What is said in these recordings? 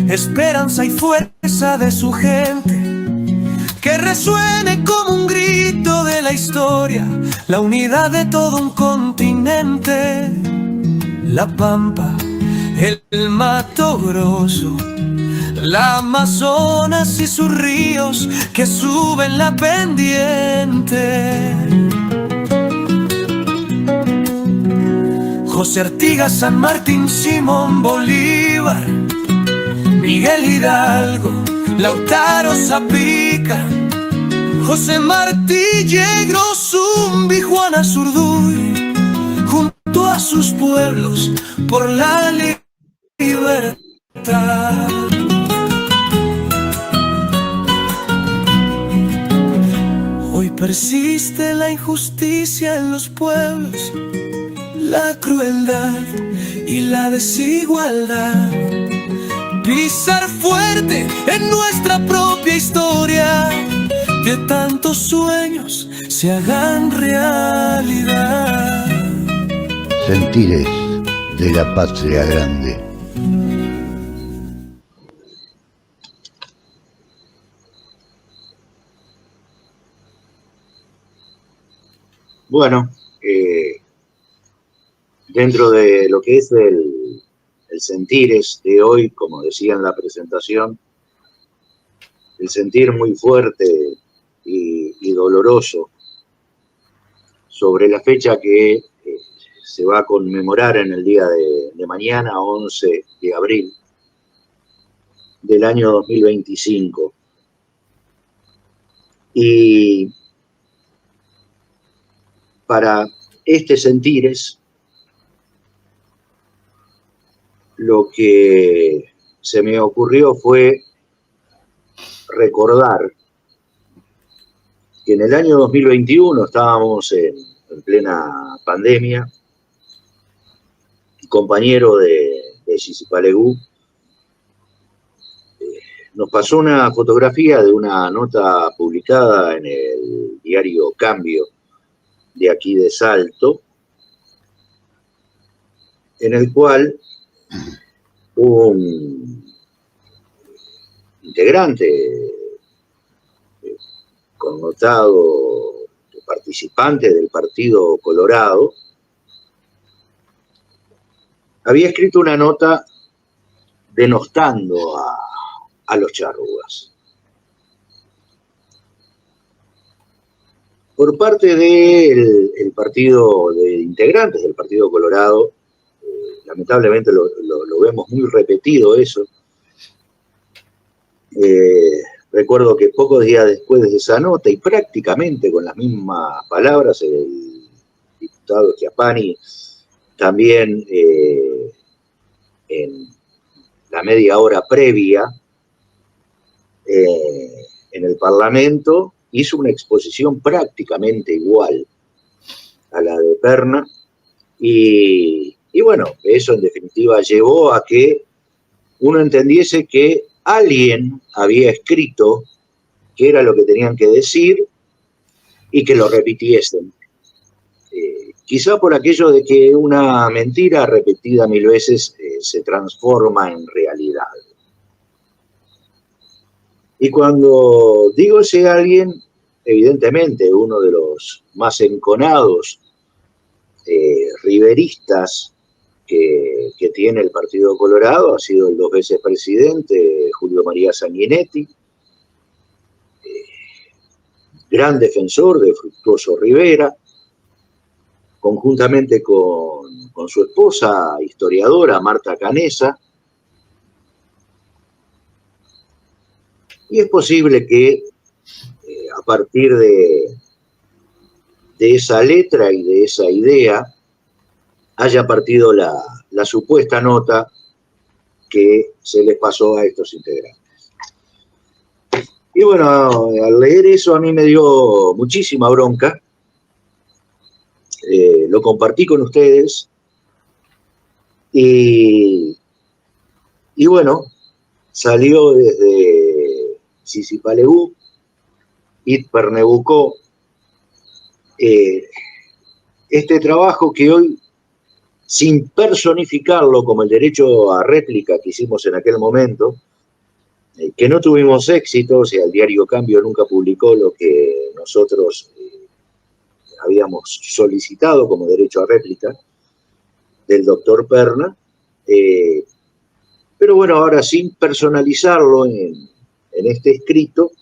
esperanza y fuerza de su gente. Que resuene como un grito de la historia, la unidad de todo un continente. La Pampa, el Mato Grosso, la Amazonas y sus ríos que suben la pendiente. José Artigas, San Martín, Simón Bolívar, Miguel Hidalgo, Lautaro Zapica, José Martí, Yegros, Zumbi, Juana Zurduy, junto a sus pueblos por la libertad. Hoy persiste la injusticia en los pueblos, la crueldad y la desigualdad. Pisar fuerte en nuestra propia historia, que tantos sueños se hagan realidad. Sentires de la patria grande. Bueno, dentro de lo que es el sentires de hoy, como decía en la presentación, el sentir muy fuerte y doloroso sobre la fecha que se va a conmemorar en el día de mañana, 11 de abril del año 2025. Y para este sentires, lo que se me ocurrió fue recordar que en el año 2021 estábamos en plena pandemia. Un compañero de Sisipalegú nos pasó una fotografía de una nota publicada en el diario Cambio de aquí de Salto, en el cual un integrante connotado participante del Partido Colorado había escrito una nota denostando a los charrúas. Por parte del partido de integrantes del Partido Colorado, lamentablemente lo vemos muy repetido eso. Recuerdo que pocos días después de esa nota, y prácticamente con las mismas palabras, el diputado Chiappani también en la media hora previa en el Parlamento hizo una exposición prácticamente igual a la de Perna, y bueno, eso en definitiva llevó a que uno entendiese que alguien había escrito qué era lo que tenían que decir y que lo repitiesen. Quizá por aquello de que una mentira repetida 1000 veces se transforma en realidad. Y cuando digo ese alguien, evidentemente uno de los más enconados riveristas que tiene el Partido Colorado ha sido el 2 veces presidente Julio María Sanguinetti, gran defensor de Fructuoso Rivera, conjuntamente con su esposa historiadora Marta Canessa. Y es posible que a partir de esa letra y de esa idea haya partido la supuesta nota que se les pasó a estos integrantes. Y bueno, al leer eso a mí me dio muchísima bronca. Lo compartí con ustedes y bueno, salió desde Sisipalegú, Pernambuco, este trabajo que hoy sin personificarlo como el derecho a réplica que hicimos en aquel momento, que no tuvimos éxito, o sea, el diario Cambio nunca publicó lo que nosotros habíamos solicitado como derecho a réplica del doctor Perna, pero bueno, ahora sin personalizarlo en este escrito,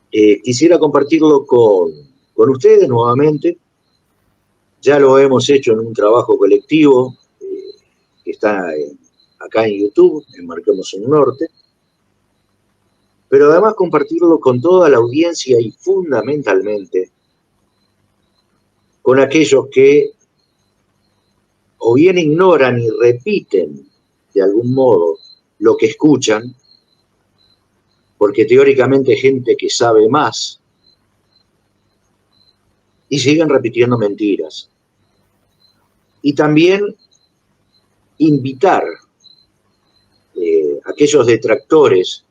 quisiera compartirlo con ustedes nuevamente. Ya lo hemos hecho en un trabajo colectivo que está acá en YouTube, en Marquemos un Norte, pero además compartirlo con toda la audiencia y fundamentalmente con aquellos que o bien ignoran y repiten de algún modo lo que escuchan, porque teóricamente hay gente que sabe más, y siguen repitiendo mentiras. Y también invitar a aquellos detractores,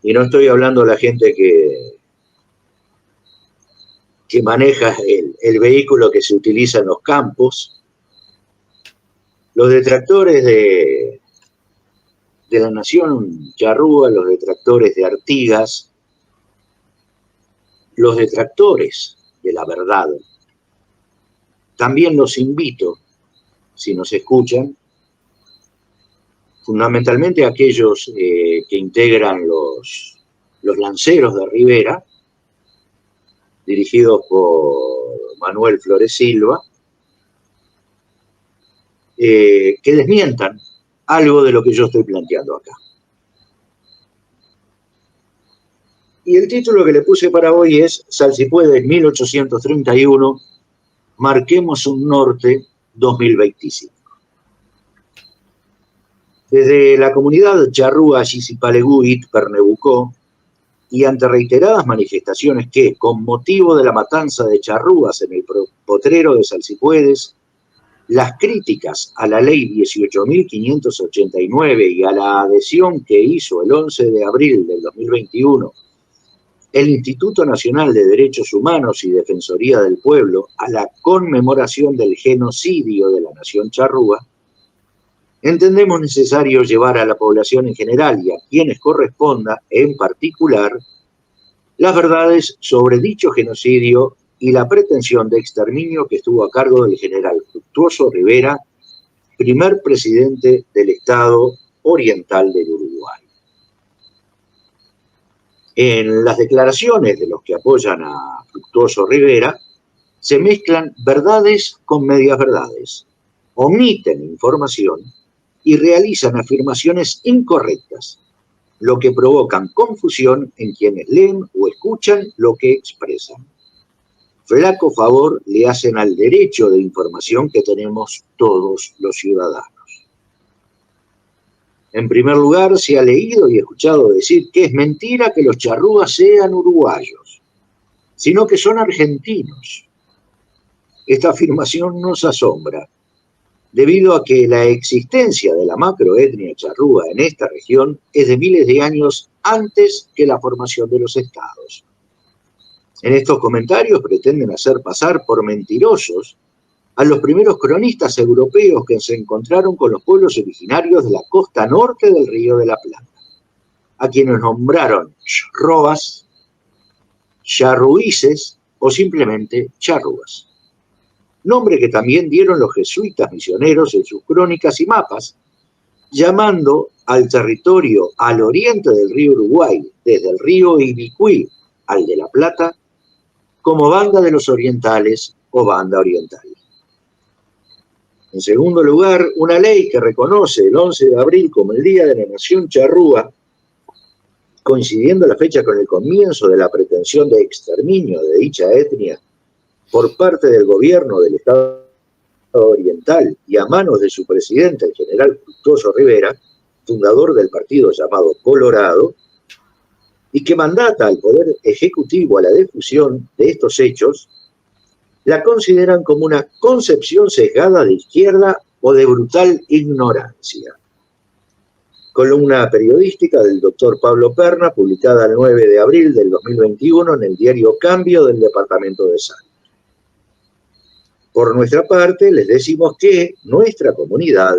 y no estoy hablando de la gente que maneja el vehículo que se utiliza en los campos, los detractores de la nación charrúa, los detractores de Artigas, los detractores de la verdad. También los invito, si nos escuchan, fundamentalmente aquellos que integran los lanceros de Rivera, dirigidos por Manuel Flores Silva, que desmientan algo de lo que yo estoy planteando acá. Y el título que le puse para hoy es Salsipuedes 1831, Marquemos un Norte 2025. Desde la comunidad charrúa Xisipaleguit Pernebucó y ante reiteradas manifestaciones que, con motivo de la matanza de charrúas en el potrero de Salsipuedes, las críticas a la ley 18.589 y a la adhesión que hizo el 11 de abril del 2021 el Instituto Nacional de Derechos Humanos y Defensoría del Pueblo a la conmemoración del genocidio de la nación charrúa, entendemos necesario llevar a la población en general y a quienes corresponda en particular las verdades sobre dicho genocidio y la pretensión de exterminio que estuvo a cargo del general Fructuoso Rivera, primer presidente del Estado Oriental del Uruguay. En las declaraciones de los que apoyan a Fructuoso Rivera se mezclan verdades con medias verdades, omiten información y realizan afirmaciones incorrectas, lo que provocan confusión en quienes leen o escuchan lo que expresan. Flaco favor le hacen al derecho de información que tenemos todos los ciudadanos. En primer lugar, se ha leído y escuchado decir que es mentira que los charrúas sean uruguayos, sino que son argentinos. Esta afirmación nos asombra, debido a que la existencia de la macroetnia charrúa en esta región es de miles de años antes que la formación de los estados. En estos comentarios pretenden hacer pasar por mentirosos a los primeros cronistas europeos que se encontraron con los pueblos originarios de la costa norte del Río de la Plata, a quienes nombraron roas, charruíces o simplemente charrúas, nombre que también dieron los jesuitas misioneros en sus crónicas y mapas, llamando al territorio al oriente del río Uruguay, desde el río Ibicuí al de la Plata, como Banda de los Orientales o Banda Oriental. En segundo lugar, una ley que reconoce el 11 de abril como el Día de la Nación Charrúa, coincidiendo la fecha con el comienzo de la pretensión de exterminio de dicha etnia por parte del gobierno del Estado Oriental y a manos de su presidente, el general Fructuoso Rivera, fundador del partido llamado Colorado, y que mandata al Poder Ejecutivo a la difusión de estos hechos, la consideran como una concepción sesgada de izquierda o de brutal ignorancia. Columna periodística del doctor Pablo Perna, publicada el 9 de abril del 2021 en el diario Cambio del Departamento de Salta. Por nuestra parte, les decimos que nuestra comunidad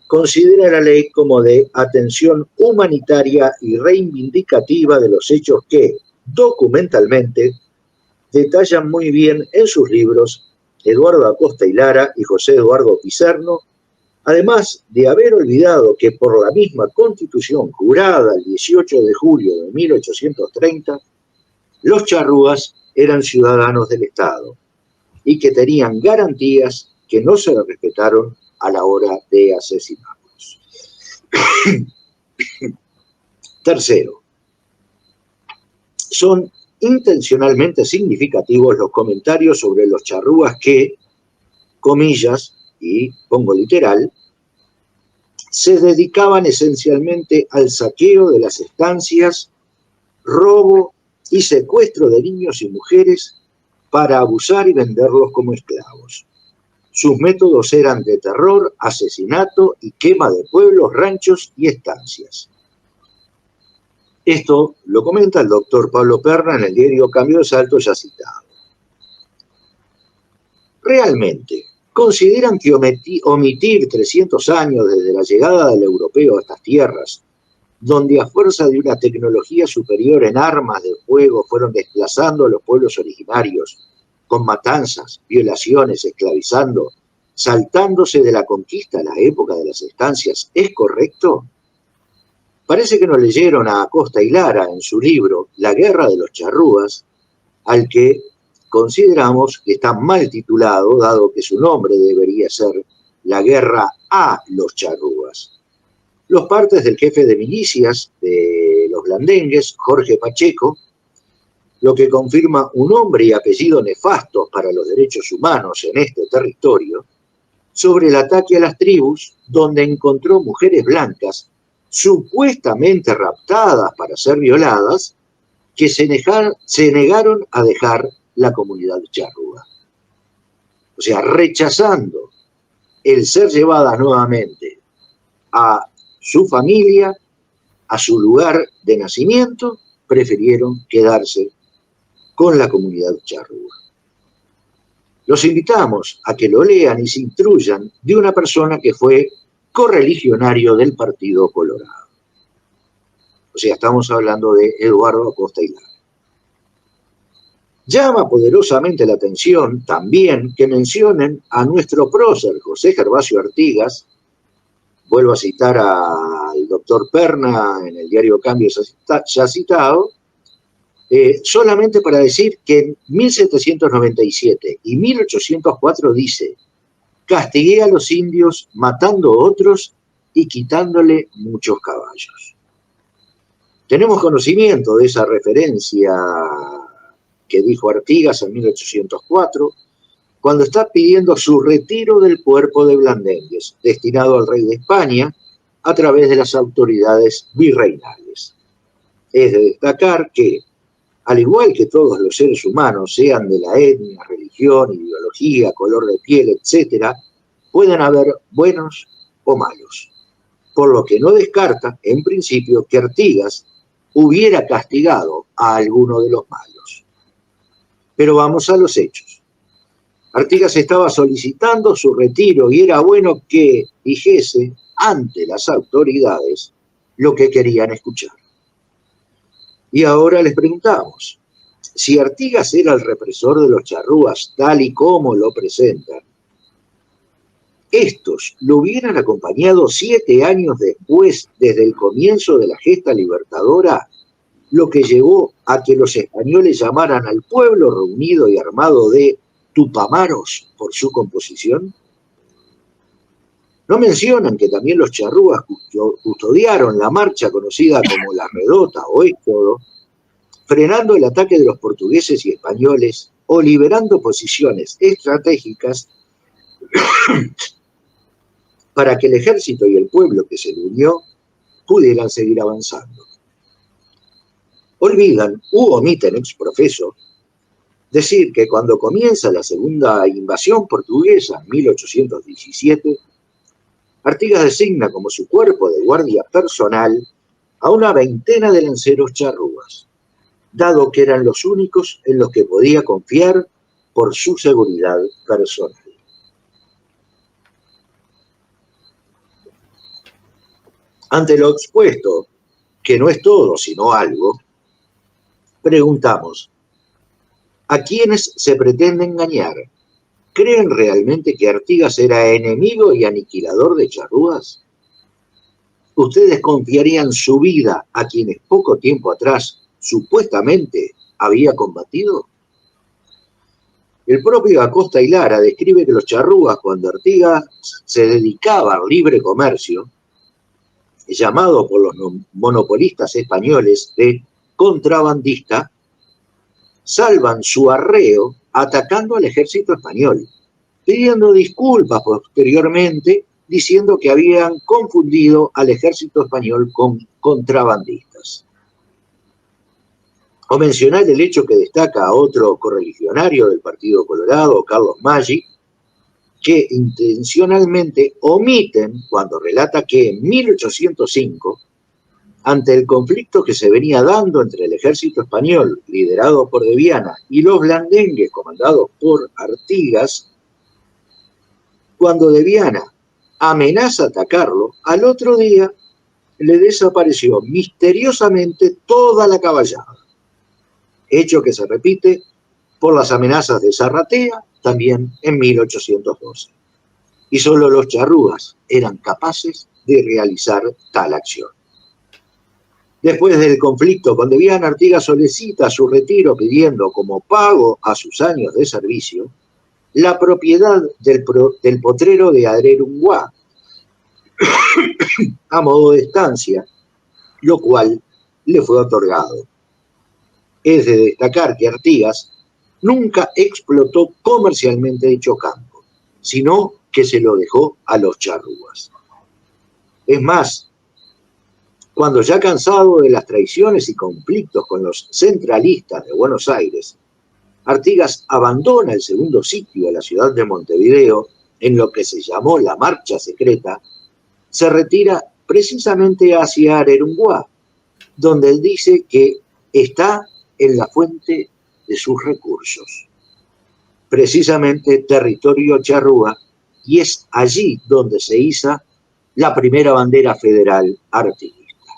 considera la ley como de atención humanitaria y reivindicativa de los hechos que, documentalmente, detallan muy bien en sus libros Eduardo Acosta y Lara y José Eduardo Pizarno, además de haber olvidado que por la misma Constitución jurada el 18 de julio de 1830, los charrúas eran ciudadanos del Estado y que tenían garantías que no se respetaron a la hora de asesinarlos. Tercero, son intencionalmente significativos los comentarios sobre los charrúas que, comillas, y pongo literal, se dedicaban esencialmente al saqueo de las estancias, robo y secuestro de niños y mujeres para abusar y venderlos como esclavos. Sus métodos eran de terror, asesinato y quema de pueblos, ranchos y estancias. Esto lo comenta el doctor Pablo Perna en el diario Cambio de Salto ya citado. Realmente, ¿consideran que omitir 300 años desde la llegada del europeo a estas tierras, donde a fuerza de una tecnología superior en armas de fuego fueron desplazando a los pueblos originarios, con matanzas, violaciones, esclavizando, saltándose de la conquista a la época de las estancias, es correcto? Parece que no leyeron a Acosta y Lara en su libro La guerra de los charrúas, al que consideramos que está mal titulado, dado que su nombre debería ser La guerra a los charrúas. Los partes del jefe de milicias de los blandengues, Jorge Pacheco, lo que confirma un nombre y apellido nefastos para los derechos humanos en este territorio, sobre el ataque a las tribus, donde encontró mujeres blancas supuestamente raptadas para ser violadas, que se negaron a dejar la comunidad charrúa. O sea, rechazando el ser llevadas nuevamente a su familia, a su lugar de nacimiento, prefirieron quedarse con la comunidad charrúa. Los invitamos a que lo lean y se instruyan de una persona que fue correligionario del Partido Colorado. O sea, estamos hablando de Eduardo Acosta y Lara. Llama poderosamente la atención también que mencionen a nuestro prócer José Gervasio Artigas, vuelvo a citar al doctor Perna en el diario Cambio ya citado, solamente para decir que en 1797 y 1804 dice: castigué a los indios matando otros y quitándole muchos caballos. Tenemos conocimiento de esa referencia que dijo Artigas en 1804, cuando está pidiendo su retiro del cuerpo de blandengues, destinado al rey de España, a través de las autoridades virreinales. Es de destacar que, al igual que todos los seres humanos, sean de la etnia, religión, ideología, color de piel, etc., pueden haber buenos o malos, por lo que no descarta, en principio, que Artigas hubiera castigado a alguno de los malos. Pero vamos a los hechos. Artigas estaba solicitando su retiro y era bueno que dijese ante las autoridades lo que querían escuchar. Y ahora les preguntamos, si Artigas era el represor de los charrúas tal y como lo presentan, ¿estos lo hubieran acompañado 7 años después, desde el comienzo de la gesta libertadora, lo que llevó a que los españoles llamaran al pueblo reunido y armado de tupamaros por su composición? No mencionan que también los charrúas custodiaron la marcha conocida como la Redota o Éxodo, frenando el ataque de los portugueses y españoles o liberando posiciones estratégicas para que el ejército y el pueblo que se le unió pudieran seguir avanzando. Olvidan u omiten ex profeso decir que cuando comienza la segunda invasión portuguesa en 1817, Artigas designa como su cuerpo de guardia personal a una veintena de lanceros charrúas, dado que eran los únicos en los que podía confiar por su seguridad personal. Ante lo expuesto, que no es todo sino algo, preguntamos, ¿a quiénes se pretende engañar? ¿Creen realmente que Artigas era enemigo y aniquilador de charrúas? ¿Ustedes confiarían su vida a quienes poco tiempo atrás supuestamente había combatido? El propio Acosta y Lara describe que los charrúas, cuando Artigas se dedicaba al libre comercio, llamado por los monopolistas españoles de contrabandista, salvan su arreo atacando al ejército español, pidiendo disculpas posteriormente, diciendo que habían confundido al ejército español con contrabandistas. O mencionar el hecho que destaca a otro correligionario del Partido Colorado, Carlos Maggi, que intencionalmente omiten cuando relata que en 1805, ante el conflicto que se venía dando entre el ejército español, liderado por De Viana, y los blandengues, comandados por Artigas, cuando De Viana amenaza atacarlo, al otro día le desapareció misteriosamente toda la caballada, hecho que se repite por las amenazas de Zarratea también en 1812. Y solo los charrúas eran capaces de realizar tal acción. Después del conflicto con De Viana, Artigas solicita su retiro pidiendo como pago a sus años de servicio la propiedad del potrero de Arerunguá a modo de estancia, lo cual le fue otorgado. Es de destacar que Artigas nunca explotó comercialmente dicho campo, sino que se lo dejó a los charrúas. Es más, cuando ya cansado de las traiciones y conflictos con los centralistas de Buenos Aires, Artigas abandona el segundo sitio de la ciudad de Montevideo, en lo que se llamó la Marcha Secreta, se retira precisamente hacia Arerunguá, donde él dice que está en la fuente de sus recursos, precisamente territorio charrúa, y es allí donde se iza la primera bandera federal artiguista.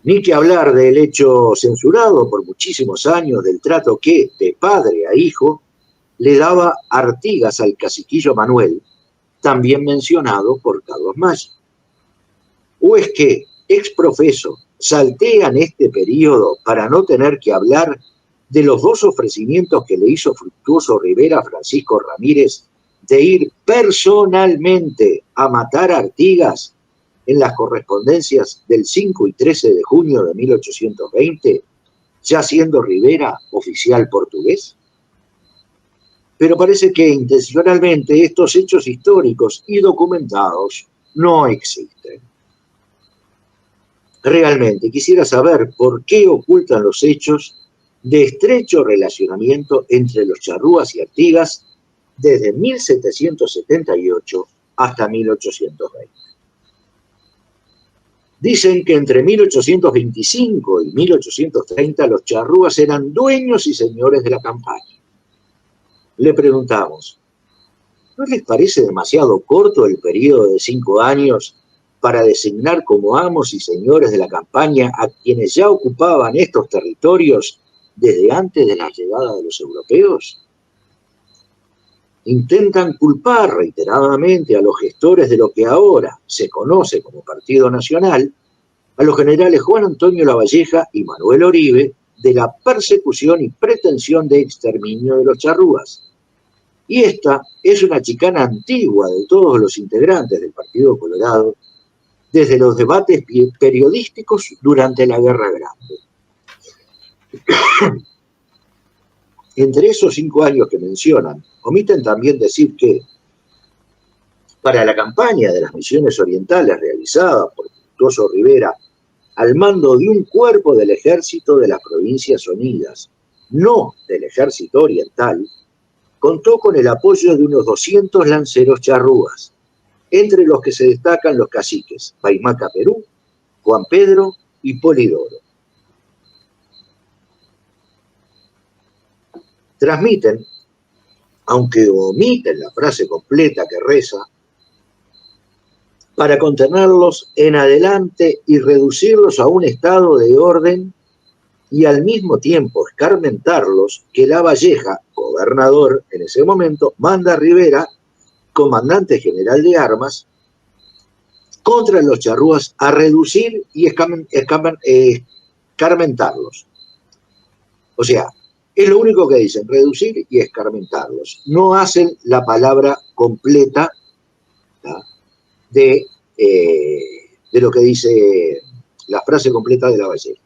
Ni que hablar del hecho censurado por muchísimos años del trato que, de padre a hijo, le daba Artigas al caciquillo Manuel, también mencionado por Carlos Maggi. ¿O es que, exprofeso, saltean este periodo para no tener que hablar de los dos ofrecimientos que le hizo Fructuoso Rivera a Francisco Ramírez de ir personalmente a matar a Artigas en las correspondencias del 5 y 13 de junio de 1820, ya siendo Rivera oficial portugués? Pero parece que intencionalmente estos hechos históricos y documentados no existen. Realmente quisiera saber por qué ocultan los hechos de estrecho relacionamiento entre los charrúas y Artigas desde 1778 hasta 1820. Dicen que entre 1825 y 1830 los charrúas eran dueños y señores de la campaña. Le preguntamos, ¿no les parece demasiado corto el periodo de 5 años para designar como amos y señores de la campaña a quienes ya ocupaban estos territorios desde antes de la llegada de los europeos? Intentan culpar reiteradamente a los gestores de lo que ahora se conoce como Partido Nacional, a los generales Juan Antonio Lavalleja y Manuel Oribe, de la persecución y pretensión de exterminio de los charrúas. Y esta es una chicana antigua de todos los integrantes del Partido Colorado, desde los debates periodísticos durante la Guerra Grande. Entre esos 5 años que mencionan, omiten también decir que para la campaña de las Misiones Orientales realizada por Fructuoso Rivera al mando de un cuerpo del ejército de las Provincias Unidas, no del ejército oriental, contó con el apoyo de unos 200 lanceros charrúas, entre los que se destacan los caciques Paimaca Perú, Juan Pedro y Polidoro. transmiten, aunque omiten la frase completa que reza, para contenerlos en adelante y reducirlos a un estado de orden y al mismo tiempo escarmentarlos, que Lavalleja, gobernador en ese momento, manda a Rivera, comandante general de armas, contra los charrúas a reducir y escarmentarlos. O sea, es lo único que dicen, reducir y escarmentarlos. No hacen la palabra completa, ¿tá?, de lo que dice la frase completa de Lavalleja.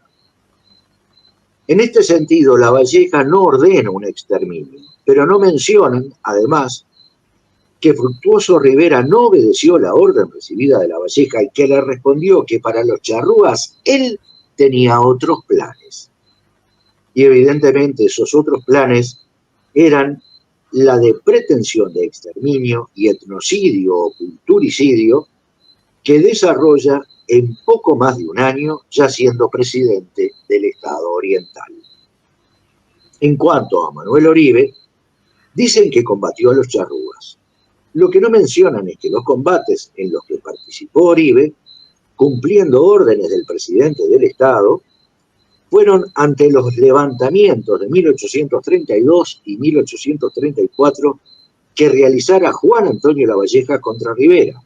En este sentido, Lavalleja no ordena un exterminio, pero no mencionan, además, que Fructuoso Rivera no obedeció la orden recibida de Lavalleja y que le respondió que para los charrúas él tenía otros planes. Y evidentemente esos otros planes eran la de pretensión de exterminio y etnocidio o culturicidio que desarrolla en poco más de un año, ya siendo presidente del Estado Oriental. En cuanto a Manuel Oribe, dicen que combatió a los charrúas. Lo que no mencionan es que los combates en los que participó Oribe, cumpliendo órdenes del presidente del Estado, fueron ante los levantamientos de 1832 y 1834 que realizara Juan Antonio Lavalleja contra Rivera,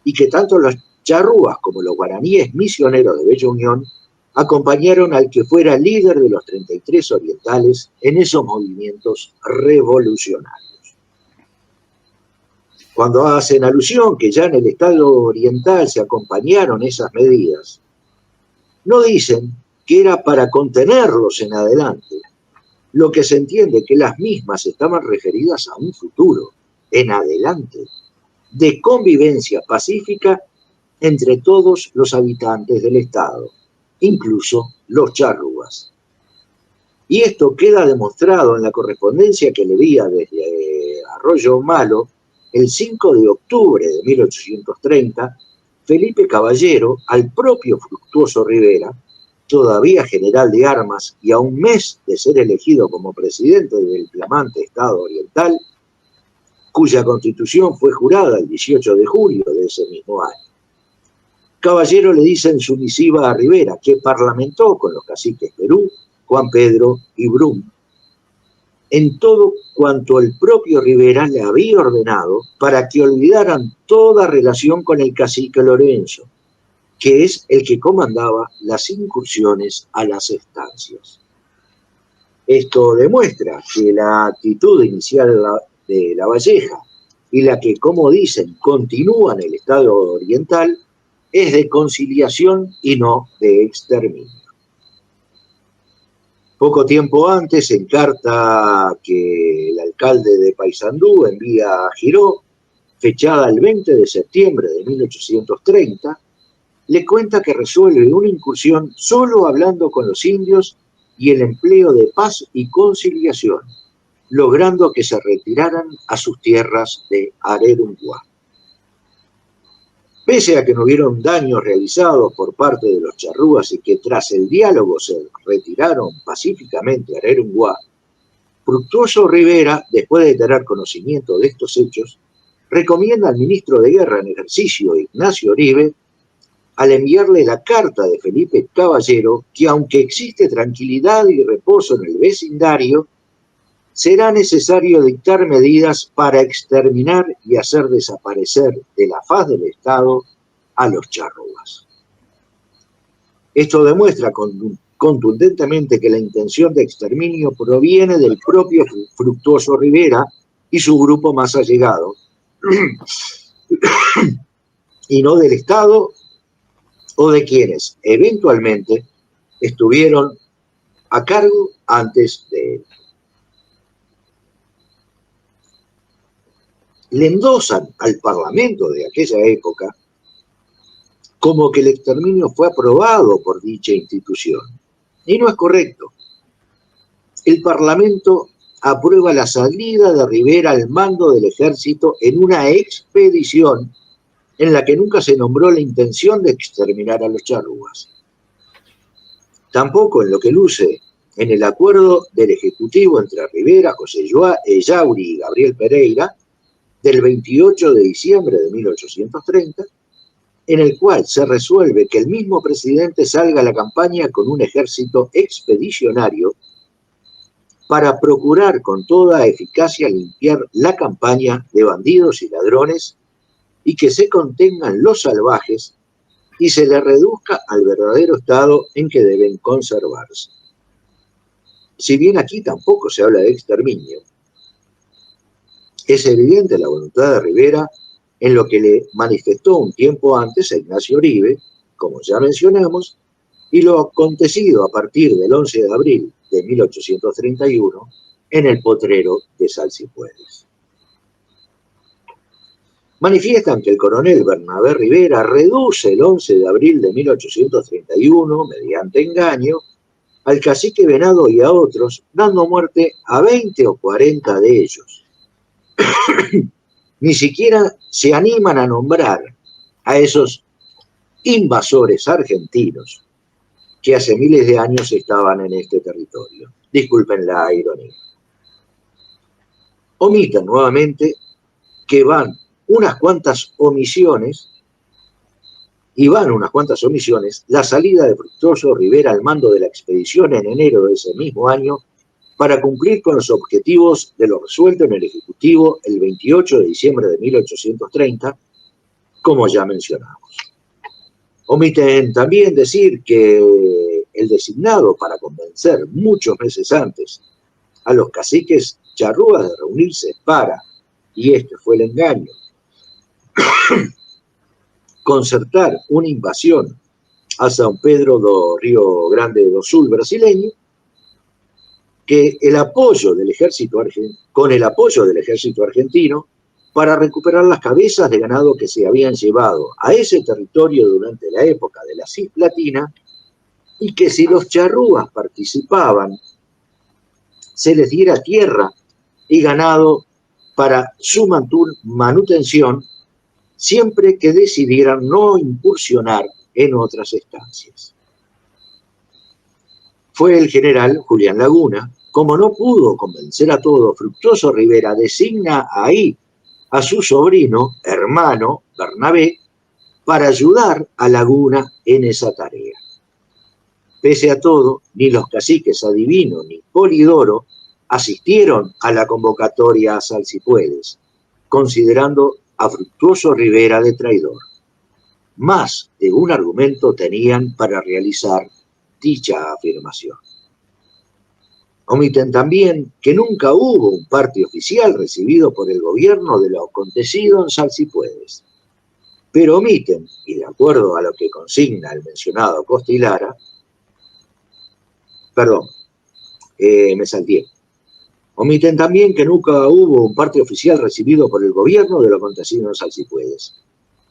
y que tanto los charrúas como los guaraníes misioneros de Bella Unión acompañaron al que fuera líder de los 33 orientales en esos movimientos revolucionarios. Cuando hacen alusión que ya en el Estado Oriental se acompañaron esas medidas, no dicen que era para contenerlos en adelante, lo que se entiende que las mismas estaban referidas a un futuro, en adelante, de convivencia pacífica entre todos los habitantes del Estado, incluso los charrúas. Y esto queda demostrado en la correspondencia que le envía desde Arroyo Malo el 5 de octubre de 1830, Felipe Caballero al propio Fructuoso Rivera, todavía general de armas y a un mes de ser elegido como presidente del flamante Estado Oriental, cuya constitución fue jurada el 18 de julio de ese mismo año. Caballero le dice en su misiva a Rivera que parlamentó con los caciques Perú, Juan Pedro y Brum, en todo cuanto el propio Rivera le había ordenado para que olvidaran toda relación con el cacique Lorenzo, que es el que comandaba las incursiones a las estancias. Esto demuestra que la actitud inicial de Lavalleja y la que, como dicen, continúa en el Estado Oriental, es de conciliación y no de exterminio. Poco tiempo antes, en carta que el alcalde de Paysandú envía a Giró, fechada el 20 de septiembre de 1830, le cuenta que resuelve una incursión solo hablando con los indios y el empleo de paz y conciliación, logrando que se retiraran a sus tierras de Arerunguá. Pese a que no hubieron daños realizados por parte de los charrúas y que tras el diálogo se retiraron pacíficamente a Arerunguá, Fructuoso Rivera, después de tener conocimiento de estos hechos, recomienda al ministro de Guerra en ejercicio, Ignacio Oribe, al enviarle la carta de Felipe Caballero, que aunque existe tranquilidad y reposo en el vecindario, será necesario dictar medidas para exterminar y hacer desaparecer de la faz del Estado a los charrúas. Esto demuestra contundentemente que la intención de exterminio proviene del propio Fructuoso Rivera y su grupo más allegado, y no del Estado o de quienes eventualmente estuvieron a cargo antes de él. Le endosan al Parlamento de aquella época como que el exterminio fue aprobado por dicha institución. Y no es correcto. El Parlamento aprueba la salida de Rivera al mando del ejército en una expedición en la que nunca se nombró la intención de exterminar a los charrúas. Tampoco en lo que luce en el acuerdo del Ejecutivo entre Rivera, José Ellauri y Gabriel Pereira, del 28 de diciembre de 1830, en el cual se resuelve que el mismo presidente salga a la campaña con un ejército expedicionario para procurar con toda eficacia limpiar la campaña de bandidos y ladrones y que se contengan los salvajes y se le reduzca al verdadero estado en que deben conservarse. Si bien aquí tampoco se habla de exterminio, es evidente la voluntad de Rivera en lo que le manifestó un tiempo antes a Ignacio Uribe, como ya mencionamos, y lo acontecido a partir del 11 de abril de 1831 en el potrero de Salsipuedes. Manifiestan que el coronel Bernabé Rivera reduce el 11 de abril de 1831, mediante engaño, al cacique Venado y a otros, dando muerte a 20 o 40 de ellos. Ni siquiera se animan a nombrar a esos invasores argentinos que hace miles de años estaban en este territorio. Disculpen la ironía. Omiten nuevamente que van unas cuantas omisiones, la salida de Fructuoso Rivera al mando de la expedición en enero de ese mismo año para cumplir con los objetivos de lo resuelto en el Ejecutivo el 28 de diciembre de 1830, como ya mencionamos. Omiten también decir que el designado para convencer muchos meses antes a los caciques charrúas de reunirse para, y este fue el engaño, concertar una invasión a San Pedro do Río Grande do Sul brasileño, que con el apoyo del ejército argentino para recuperar las cabezas de ganado que se habían llevado a ese territorio durante la época de la Cisplatina, y que si los charrúas participaban, se les diera tierra y ganado para su manutención, siempre que decidieran no incursionar en otras estancias. Fue el general Julián Laguna, como no pudo convencer a todos, Fructuoso Rivera designa ahí a su sobrino, hermano, Bernabé, para ayudar a Laguna en esa tarea. Pese a todo, ni los caciques Adivino ni Polidoro asistieron a la convocatoria a Salsipuedes, considerando a Fructuoso Rivera de traidor. Más de un argumento tenían para realizar dicha afirmación. Omiten también que nunca hubo un parte oficial recibido por el gobierno de lo acontecido en Salsipuedes. Pero omiten, y de acuerdo a lo que consigna el mencionado Costilara, omiten también que nunca hubo un parte oficial recibido por el gobierno de lo acontecido en Salsipuedes.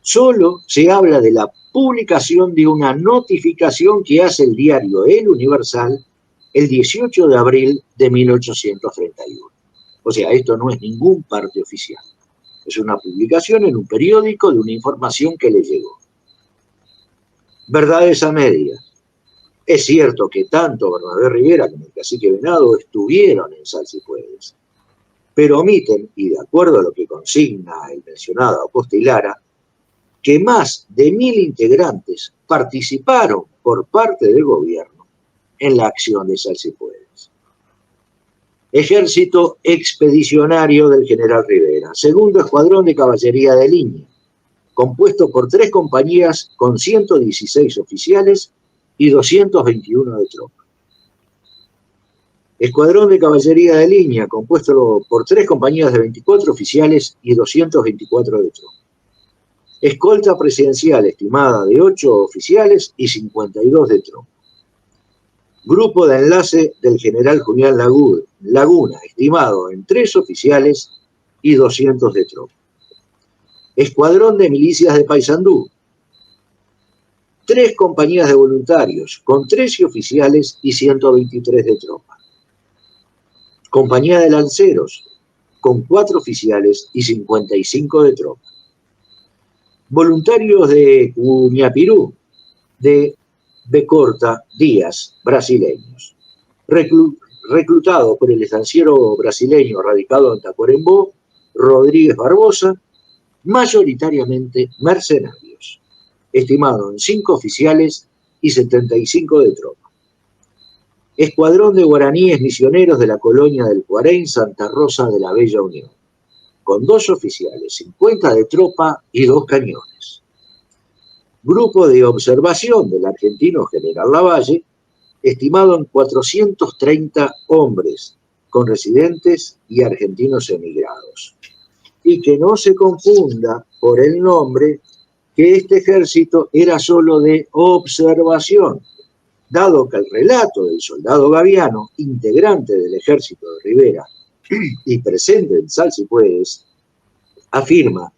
Solo se habla de la publicación de una notificación que hace el diario El Universal el 18 de abril de 1831. O sea, esto no es ningún parte oficial. Es una publicación en un periódico de una información que le llegó. Verdades a medias. Es cierto que tanto Bernabé Rivera como el cacique Venado estuvieron en Salsipuedes, pero omiten, y de acuerdo a lo que consigna el mencionado Acosta y Lara, que más de 1000 integrantes participaron por parte del gobierno en la acción de Salsipuedes. Ejército expedicionario del general Rivera, segundo escuadrón de caballería de línea, compuesto por 3 compañías con 116 oficiales y 221 de tropa. Escuadrón de caballería de línea, compuesto por 3 compañías de 24 oficiales y 224 de tropa. Escolta presidencial estimada de 8 oficiales y 52 de tropa. Grupo de enlace del general Julián Laguna, estimado en 3 oficiales y 200 de tropa. Escuadrón de milicias de Paysandú. 3 compañías de voluntarios, con 13 oficiales y 123 de tropa. Compañía de lanceros, con 4 oficiales y 55 de tropa. Voluntarios de Cuñapirú, de Corta Díaz, brasileños. reclutado por el estanciero brasileño radicado en Tacuarembó, Rodríguez Barbosa, mayoritariamente mercenarios, estimado en 5 oficiales y 75 de tropa. Escuadrón de guaraníes misioneros de la colonia del Cuarén, Santa Rosa de la Bella Unión, con 2 oficiales, 50 de tropa y 2 cañones. Grupo de observación del argentino general Lavalle, estimado en 430 hombres, con residentes y argentinos emigrados. Y que no se confunda por el nombre que este ejército era solo de observación, dado que el relato del soldado Gaviano, integrante del ejército de Rivera y presente en Salsipuedes, afirma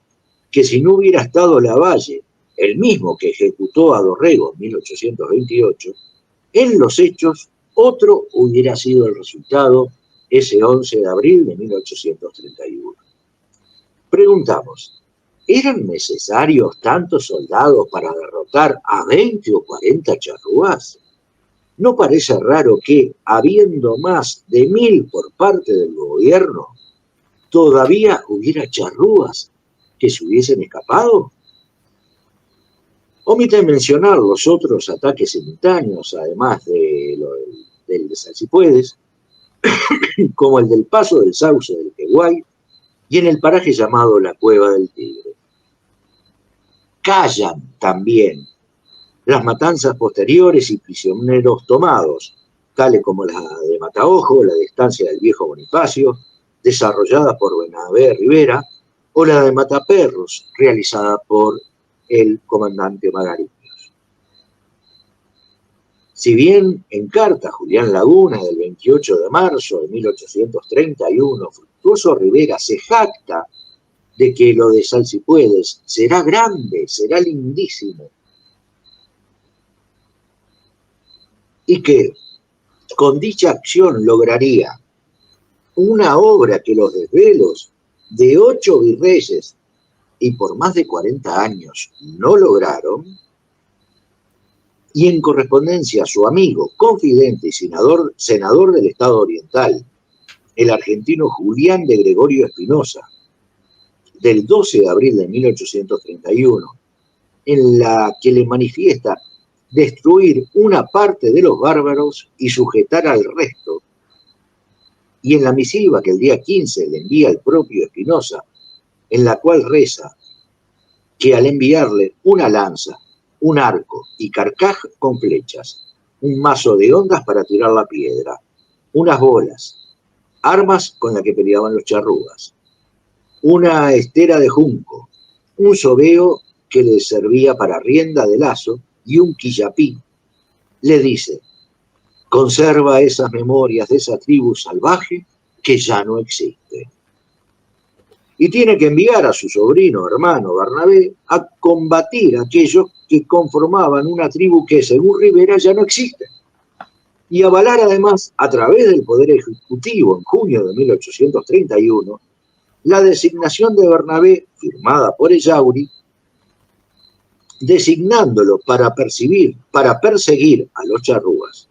que si no hubiera estado Lavalle, el mismo que ejecutó a Dorrego en 1828, en los hechos otro hubiera sido el resultado ese 11 de abril de 1831. Preguntamos, ¿eran necesarios tantos soldados para derrotar a 20 o 40 charrúas? ¿No parece raro que, habiendo más de 1000 por parte del gobierno, todavía hubiera charrúas que se hubiesen escapado? Omite mencionar los otros ataques simultáneos, además del de Salsipuedes, como el del Paso del Sauce del Queguay y en el paraje llamado la Cueva del Tigre. Callan también las matanzas posteriores y prisioneros tomados, tales como la de Mataojo, la de Estancia del Viejo Bonifacio, desarrollada por Bernabé Rivera, o la de Mataperros, realizada por el comandante Magariños. Si bien en carta Julián Laguna del 28 de marzo de 1831, Fructuoso Rivera se jacta de que lo de Salsipuedes será grande, será lindísimo, y que con dicha acción lograría una obra que los desvelos de 8 virreyes y por más de 40 años no lograron, y en correspondencia a su amigo, confidente y senador del Estado Oriental, el argentino Julián de Gregorio Espinosa, del 12 de abril de 1831, en la que le manifiesta destruir una parte de los bárbaros y sujetar al resto, y en la misiva que el día 15 le envía el propio Espinosa, en la cual reza que al enviarle una lanza, un arco y carcaj con flechas, un mazo de hondas para tirar la piedra, unas bolas, armas con las que peleaban los charrúas, una estera de junco, un sobeo que le servía para rienda de lazo y un quillapín. Le dice, conserva esas memorias de esa tribu salvaje que ya no existe. Y tiene que enviar a su sobrino hermano Bernabé a combatir a aquellos que conformaban una tribu que, según Rivera, ya no existe. Y avalar además, a través del Poder Ejecutivo en junio de 1831, la designación de Bernabé, firmada por Ellauri, designándolo para perseguir a los charrúas.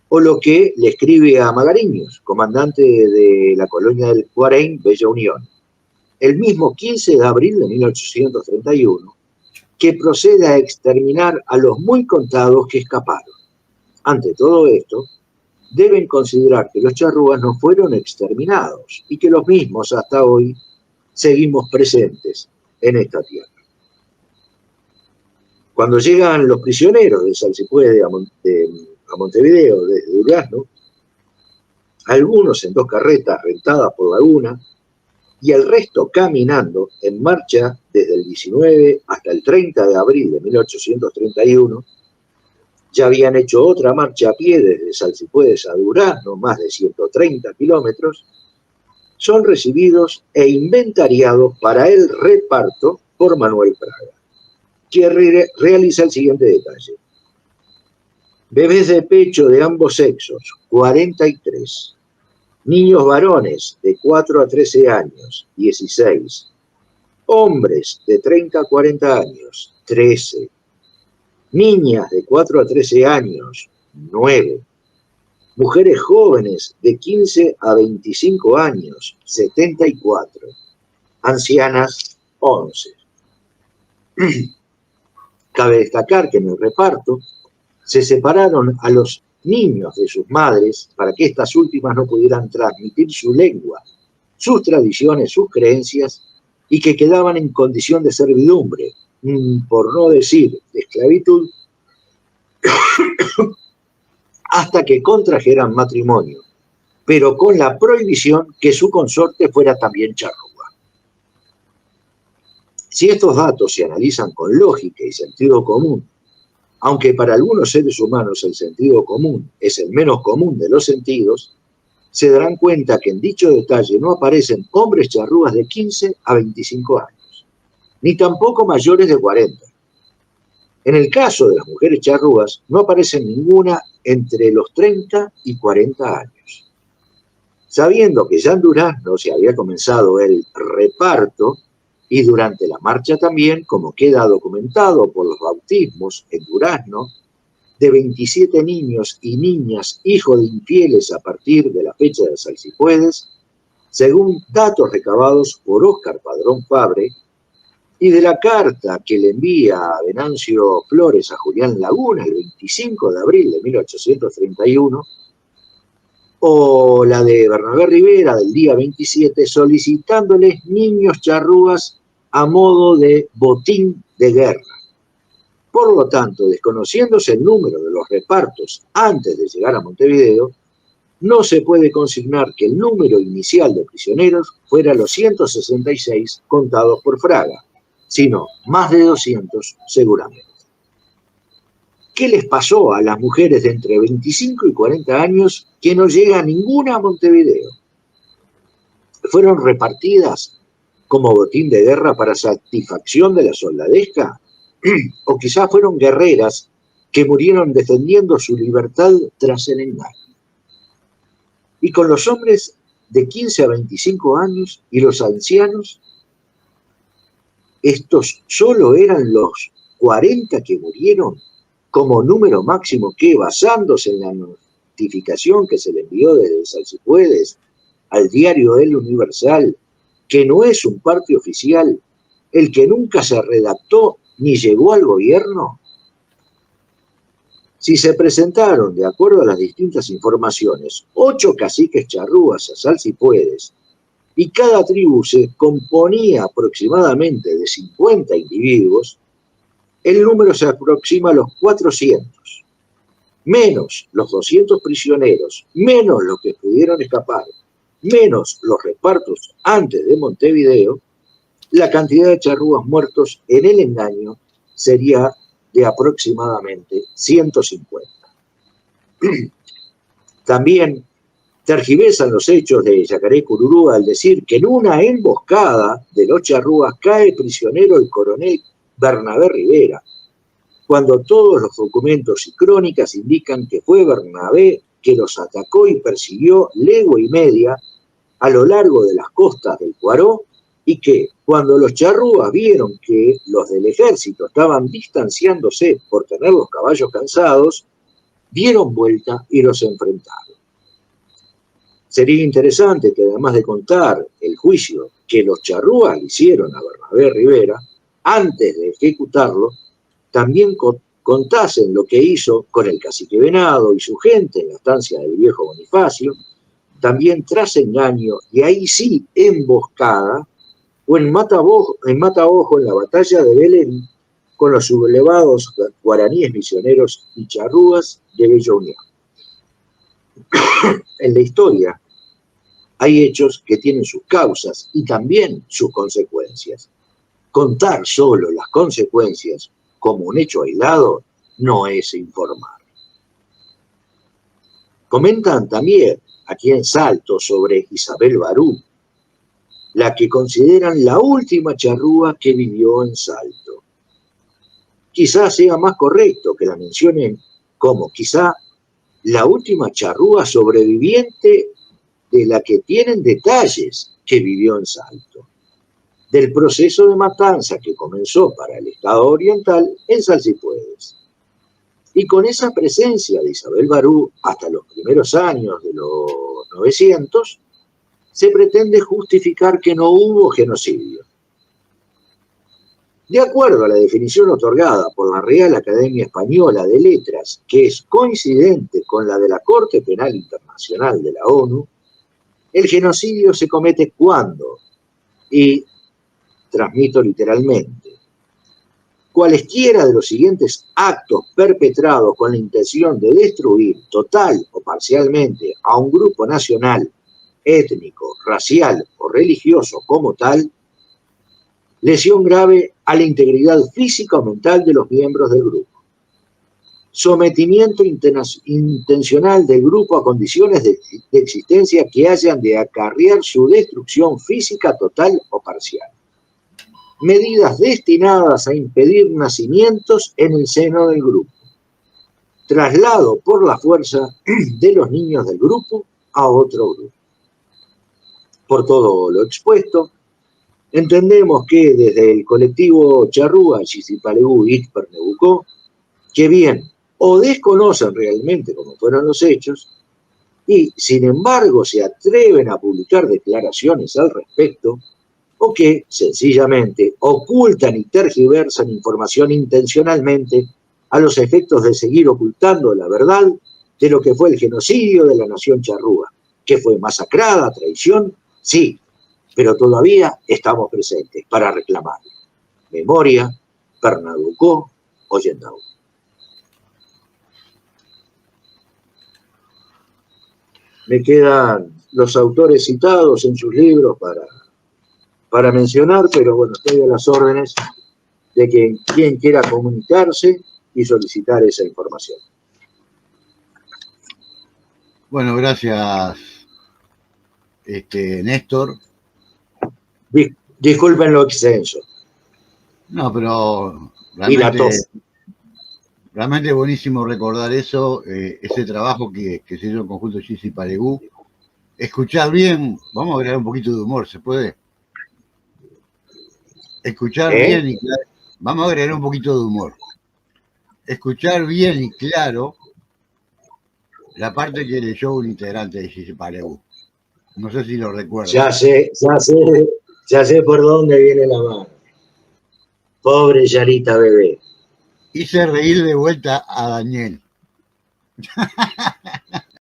O lo que le escribe a Magariños, comandante de la colonia del Cuarén, Bella Unión, el mismo 15 de abril de 1831, que procede a exterminar a los muy contados que escaparon. Ante todo esto, deben considerar que los charrúas no fueron exterminados y que los mismos hasta hoy seguimos presentes en esta tierra. Cuando llegan los prisioneros de Salsipuede a Montevideo desde Durazno, algunos en 2 carretas rentadas por Laguna y el resto caminando en marcha desde el 19 hasta el 30 de abril de 1831, ya habían hecho otra marcha a pie desde Salsipuedes a Durazno, más de 130 kilómetros, son recibidos e inventariados para el reparto por Manuel Praga, que realiza el siguiente detalle. Bebés de pecho de ambos sexos, 43. Niños varones de 4 a 13 años, 16. Hombres de 30 a 40 años, 13. Niñas de 4 a 13 años, 9. Mujeres jóvenes de 15 a 25 años, 74. Ancianas, 11. Cabe destacar que en el reparto se separaron a los niños de sus madres para que estas últimas no pudieran transmitir su lengua, sus tradiciones, sus creencias, y que quedaban en condición de servidumbre, por no decir de esclavitud, hasta que contrajeran matrimonio, pero con la prohibición que su consorte fuera también charrúa. Si estos datos se analizan con lógica y sentido común, aunque para algunos seres humanos el sentido común es el menos común de los sentidos, se darán cuenta que en dicho detalle no aparecen hombres charrúas de 15 a 25 años, ni tampoco mayores de 40. En el caso de las mujeres charrúas, no aparece ninguna entre los 30 y 40 años. Sabiendo que ya en Durazno se había comenzado el reparto, y durante la marcha también, como queda documentado por los bautismos en Durazno, de 27 niños y niñas hijos de infieles a partir de la fecha de Salsipuedes, según datos recabados por Óscar Padrón Fabre, y de la carta que le envía a Venancio Flores a Julián Laguna el 25 de abril de 1831, o la de Bernabé Rivera del día 27 solicitándoles niños charrúas a modo de botín de guerra. Por lo tanto, desconociéndose el número de los repartos antes de llegar a Montevideo, no se puede consignar que el número inicial de prisioneros fuera los 166 contados por Fraga, sino más de 200 seguramente. ¿Qué les pasó a las mujeres de entre 25 y 40 años que no llega ninguna a Montevideo? ¿Fueron repartidas como botín de guerra para satisfacción de la soldadesca? ¿O quizás fueron guerreras que murieron defendiendo su libertad tras el engaño? Y con los hombres de 15 a 25 años y los ancianos, estos solo eran los 40 que murieron como número máximo que, basándose en la notificación que se le envió desde Salsipuedes al diario El Universal, que no es un parte oficial, el que nunca se redactó ni llegó al gobierno. Si se presentaron, de acuerdo a las distintas informaciones, 8 caciques charrúas a Salsipuedes, y cada tribu se componía aproximadamente de 50 individuos, el número se aproxima a los 400, menos los 200 prisioneros, menos los que pudieron escapar, menos los repartos antes de Montevideo, la cantidad de charrúas muertos en el engaño sería de aproximadamente 150. También tergiversan los hechos de Yacaré Cururú al decir que en una emboscada de los charrúas cae prisionero el coronel Bernabé Rivera, cuando todos los documentos y crónicas indican que fue Bernabé que los atacó y persiguió legua y media a lo largo de las costas del Cuaró, y que cuando los charrúas vieron que los del ejército estaban distanciándose por tener los caballos cansados, dieron vuelta y los enfrentaron. Sería interesante que, además de contar el juicio que los charrúas le hicieron a Bernabé Rivera, antes de ejecutarlo, también contasen lo que hizo con el cacique Venado y su gente en la estancia del viejo Bonifacio, también tras engaño, y ahí sí emboscada, o en Mataojo, en la batalla de Belén, con los sublevados guaraníes misioneros y charrúas de Bella Unión. En la historia hay hechos que tienen sus causas y también sus consecuencias. Contar solo las consecuencias como un hecho aislado no es informar. Comentan también aquí en Salto sobre Isabel Barú, la que consideran la última charrúa que vivió en Salto. Quizás sea más correcto que la mencionen como quizá la última charrúa sobreviviente de la que tienen detalles que vivió en Salto, del proceso de matanza que comenzó para el Estado Oriental en Salsipuedes. Y con esa presencia de Isabel Barú hasta los primeros años de los 900, se pretende justificar que no hubo genocidio. De acuerdo a la definición otorgada por la Real Academia Española de Letras, que es coincidente con la de la Corte Penal Internacional de la ONU, el genocidio se comete cuando, y transmito literalmente, cualesquiera de los siguientes actos perpetrados con la intención de destruir total o parcialmente a un grupo nacional, étnico, racial o religioso como tal, lesión grave a la integridad física o mental de los miembros del grupo, sometimiento intencional del grupo a condiciones de existencia que hayan de acarrear su destrucción física total o parcial, medidas destinadas a impedir nacimientos en el seno del grupo, traslado por la fuerza de los niños del grupo a otro grupo. Por todo lo expuesto, entendemos que desde el colectivo Charrúa, Xisipalegu y Ixpernebucó, que bien o desconocen realmente cómo fueron los hechos, y sin embargo se atreven a publicar declaraciones al respecto, o que sencillamente ocultan y tergiversan información intencionalmente a los efectos de seguir ocultando la verdad de lo que fue el genocidio de la nación charrúa, que fue masacrada, traición, sí, pero todavía estamos presentes para reclamar memoria, Pernambuco, Ollendau. Me quedan los autores citados en sus libros para mencionar, pero bueno, estoy a las órdenes de quien quiera comunicarse y solicitar esa información. Bueno, gracias, Néstor. Disculpen lo extenso. No, pero Y la tos. realmente buenísimo recordar eso, ese trabajo que se hizo en conjunto Xisipalegu. Escuchar bien, vamos a agregar un poquito de humor, ¿se puede? Escuchar bien y claro, vamos a agregar un poquito de humor. Escuchar bien y claro la parte que leyó un integrante de Xisipalegu. No sé si lo recuerdo. Ya sé por dónde viene la mano. Pobre Yarita bebé. Hice reír de vuelta a Daniel.